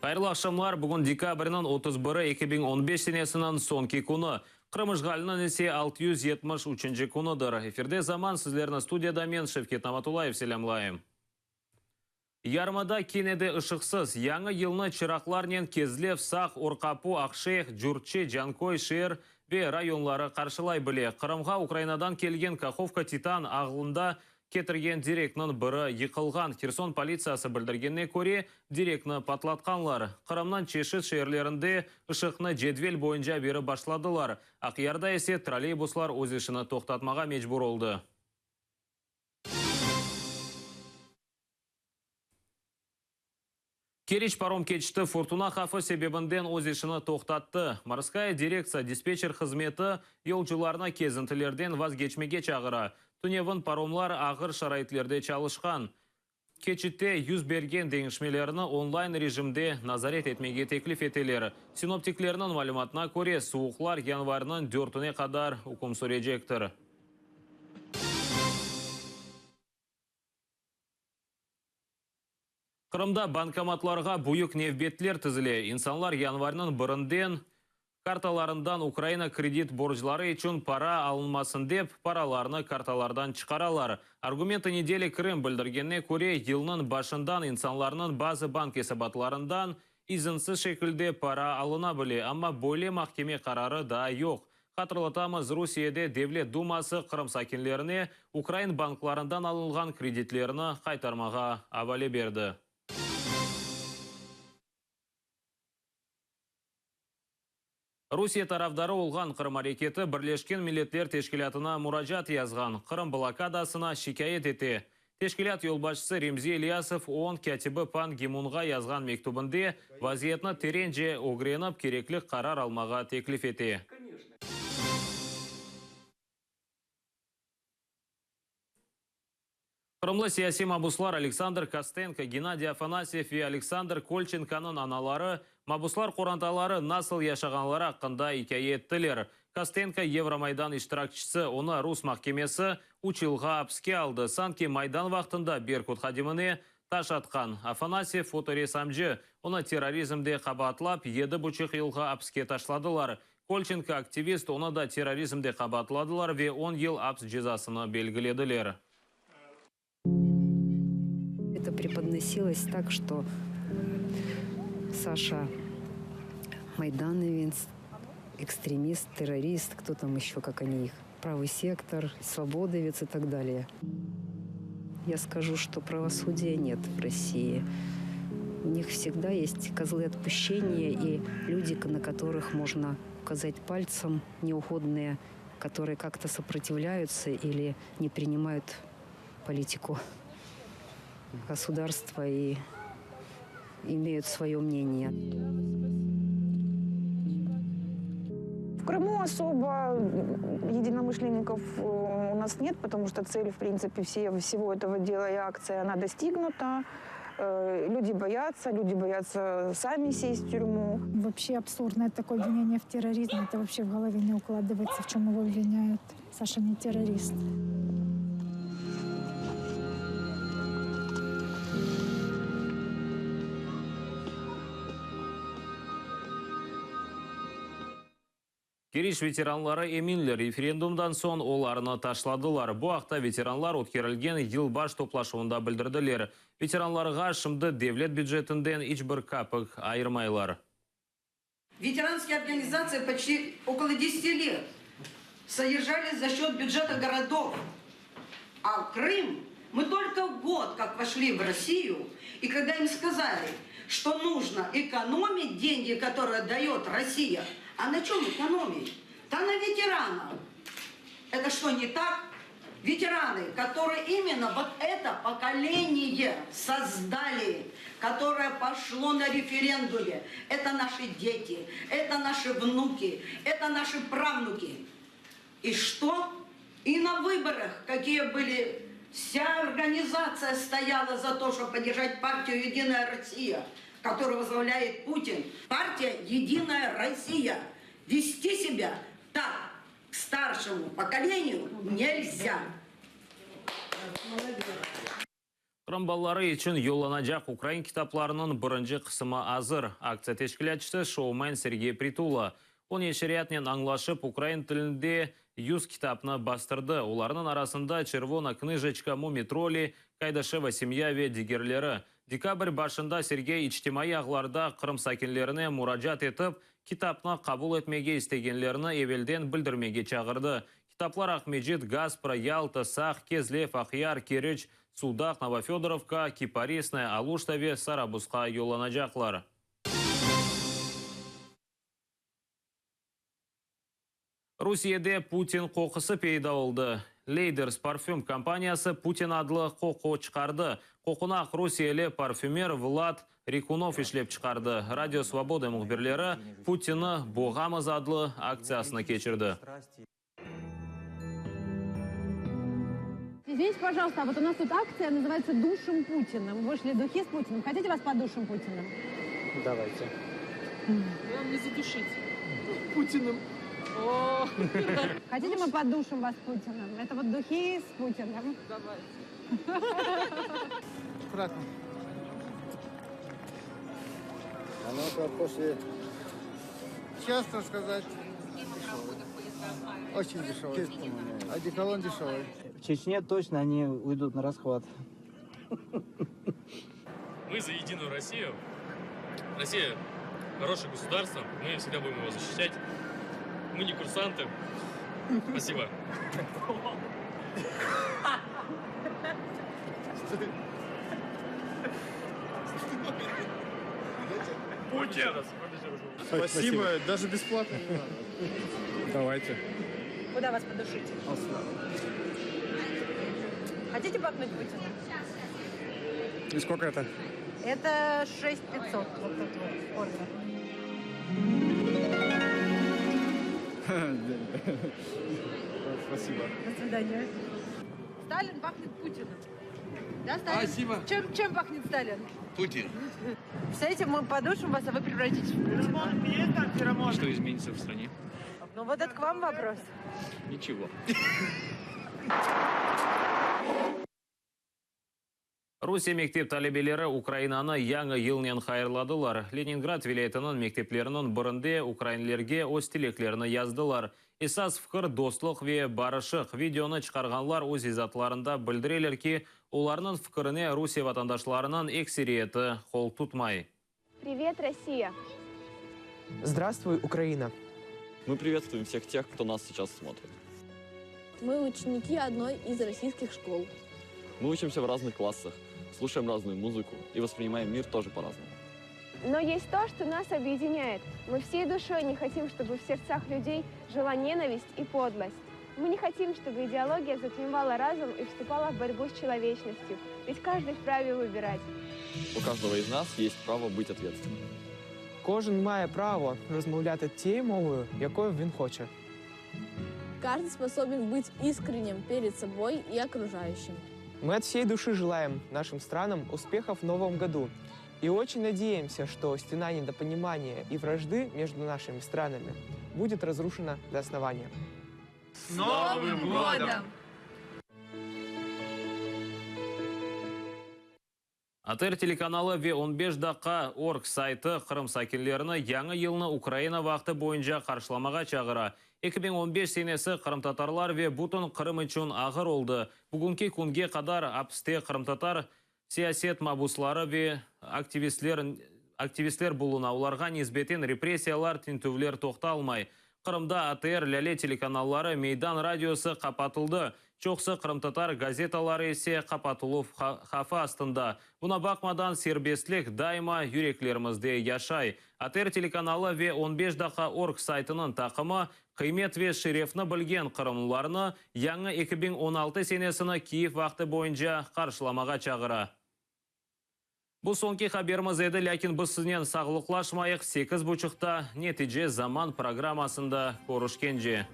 Қайырлы ақшамлар, бүгін декабрінің 31-і 2015 сенесінің сонки күні. Қырмышғалының есе 673 күніdir. Эфирде заман сіздерінің студияда мен Шевкет Наматулаев селямлайым. Ярмада кенеде ұшықсыз, яңы елні чырақларнен кезлев, сақ, Орқапу, Ақшех, Джурче, Жанкой, Шер ве районлары қаршылай біле. Қырымға Украинадан келген Каховка Титан ағылында кетірген директнің бірі йықылған. Херсон полициясы білдіргенне көре директні патлатқанлар. Қырымнан Чешет шерлерінде ұшықны жедвел бойынша бері башладылар. Ақиярда есе троллейбуслар өз ішіні тоқтатмаға мечбур oldu. Кереш паром кечті Фортуна қафы себебінден өз ішіні тоқтатты. Морская дирекция диспетчер қызметі елчыларына кезінтілерден вазгечмеге чағыра. Түневін паромлар ағыр шарайтлерде чалышқан. Кечітте yüz берген деңішмелеріні онлайн режимде назарет етмеге теклиф етелер. Синоптиклерінің малюматына көре суықлар январының 4-не қадар үкім сүрежектір. Қырымда банкоматларға бұйық невбетлер тізіле. Инсанлар январының бірінден карталарындан Украина кредит боржлары үшін пара алынмасын деп, параларны карталардан чықаралар. Аргументы недели Крым білдіргенне көре, елінің башындан инсанларының базы банк есабатларындан изінсіз шекілде пара алына біле, амма бөле махкеме қарары да yok. Қатырлатамыз, Русияде Девлет Думасы Қырым сакинлеріне Украин банкларындан алынған кредитлеріні қайтармаға авале берді. Русия тарафдары олған Қырым әрекеті Бірлешкен Миллетлер Тешкілятына мұражат язған. Қырым блокадасына шикает ете. Тешкілят елбашысы Ремзи Ильясов ООН кәтібі Пан Гимунға язған мектубінде вазиетні теренже огреніп кереклік қарар алмаға теклиф ете. Қырымлы сияси мабуслар Александр Костенко, Геннадий Афанасьев и Александр Кольченканың аналары мабуслар қоранталары насыл яшағанлары ақында икәе еттілер. Костенко Евромайдан иштиракчысы, оны Рус махкемесі училға апске алды. Санки Майдан вақтында Беркут Хадимыне таш атқан. Афанасьев фоторесамжы, оны терроризмде қабатлап, 7,5 елға апске ташладылар. Кольченко активист, оны да терроризмде қабатладылар ве 10 ел апс жазасыны белгіледілер. Это преподносилось так, что Саша майдановец, экстремист, террорист, кто там еще, как они их, правый сектор, свободовец и так далее. Я скажу, что правосудия нет в России. У них всегда есть козлы отпущения и люди, на которых можно указать пальцем, неугодные, которые как-то сопротивляются или не принимают политику государства и имеют свое мнение. В Крыму особо единомышленников у нас нет, потому что цель, в принципе, всего этого дела и акции, она достигнута. Люди боятся сами сесть в тюрьму. Вообще абсурдно такое обвинение в терроризме. Это вообще в голове не укладывается, в чем его обвиняют. Саша не террорист. Кереш ветеранлары еминлер референдумдан сон оларыны ташладылар. Бұ ақта ветеранлар өткерілген ел баш топлашуында білдірділер. Ветеранларға шымды девлет бюджетінден ичбір капық айырмайлар. Ветеранские организации почти около 10 лет содержались за счет бюджета городов. А Крым, мы только год как вошли в Россию, и когда им сказали, что нужно экономить деньги, которые дает Россия, а на чем экономить? Да на ветеранах. Это что, не так? Ветераны, которые именно вот это поколение создали, которое пошло на референдуме. Это наши дети, это наши внуки, это наши правнуки. И что? И на выборах, какие были, вся организация стояла за то, чтобы поддержать партию «Единая Россия», которую возглавляет Путин. Партия «Единая Россия». Вести себя так к старшему поколению нельзя. Қырым балалары үшін yollanacak Украин китапларының бірінші қысымы азыр. Акция тешкілятшысы шоумен Сергей Притула. Он ешіриятнен аңлашып Украин тілінде 100 китапны бастырды. Оларының арасында «Червона книжечка», «Мумитроли», «Кайдашева семья» ве дигерлері. Декабрь башында Сергей ичтимai ағларда Қырым сакинлеріне мураджат етіп, китапны қабыл етмеге істегенлеріні евелден білдірмеге чағырды. Китаплар Ахмеджит, Гаспра, Ялта, Сах, Кезлев, Ахяр, Кереч, Судақ, Новофедоровка, Кипарисная, Алуштаве, Сарабусқа yollanacaklar. Русияде Путин қоқысы пейда oldu. Лейдерс парфюм компаниясы Путин адлы қоқы чықарды. Қоқынақ Русиялы парфюмер Влад Рикунов ишлеп чықарды. Радио Свобода мұхберлері Путины боғамыз адлы акциясына кечірді. Извините, пожалуйста, а вот у нас тут акция называется «Душим Путина». Мы вышли духи с Путиным. Хотите вас подушим Путиным? Давайте. Вам не задушить Путиным. Хотите, мы подушим вас Путиным? Это вот духи с Путиным. Давайте. Аккуратно. А ну-ка, после... Честно сказать, очень дешевый. Одеколон дешевый. В Чечне точно они уйдут на расхват. Мы за единую Россию. Россия хорошее государство, мы всегда будем его защищать. Мы не курсанты. Спасибо. Путин! Спасибо, даже бесплатно не надо. Давайте. Куда вас подушить? Хотите бакнуть Путина? И сколько это? Это 6500. Вот тут вот ордер. Спасибо. До свидания. Сталин пахнет Путиным. Да, Сталин? Спасибо. Чем пахнет Сталин? Путин. Представляете, мы подушим вас, а вы превратитесь в Путина. Что изменится в стране? Ну вот это к вам вопрос. Ничего. Русия мектеп талебелері Украинаны яңы елнен хайырладылар. Ленинград вилаятының мектеплерінің бірінде украинлерге өз тілеклеріні яздылар. Esas fikir dostluk ve barışık. Videonu çıkarganlar öz izatlарында bildirirler ki, onların fikirine Rusiya vatandaşlarının ekseriyeti kol tutmay. Привет, Россия! Здравствуй, Украина! Мы приветствуем всех тех, кто нас сейчас смотрит. Мы ученики одной из российских школ. Мы учимся в разных классах, слушаем разную музыку и воспринимаем мир тоже по-разному. Но есть то, что нас объединяет. Мы всей душой не хотим, чтобы в сердцах людей жила ненависть и подлость. Мы не хотим, чтобы идеология затмевала разум и вступала в борьбу с человечностью. Ведь каждый вправе выбирать. У каждого из нас есть право быть ответственным. Кожен має право розмовляти тією мовою, якою він хоче. Каждый способен быть искренним перед собой и окружающим. Мы от всей души желаем нашим странам успехов в новом году и очень надеемся, что стена недопонимания и вражды между нашими странами будет разрушена до основания. С Новым годом! Атер телеканалы V15 даққа орг сайты Қырым сакинлеріні яңы еліні Украина вақты бойынша қаршыламаға чағыра. 2015 сенесі Қырым татарлар ве бұтын Қырым үшін ағыр олды. Бүгінгі күнге қадар апсте Қырым татар сиясет мабуслары ве активистлер болуына оларға низбетін репрессиялар тінтувлер тоқталмай. Қырымда АТР ләле телеканаллары Мейдан радиосы қапатылды. Чоқсы Қырым-татар газеталары есе қапатылу хафа астында. Бұна бақмадан сербестлік дайма юреклерімізде яшай. АТР телеканалы V15 даққа орг сайтының тақымы қимет ве шерефні білген қырымларыны яңы 2016 сенесіні Киев вақты бойынша қаршыламаға чағыра. Бұл соңки хаберіміз еді, ләкин біз сізден сағылықлашмайық 8:30-та нетиже заман программасында көрішкенже.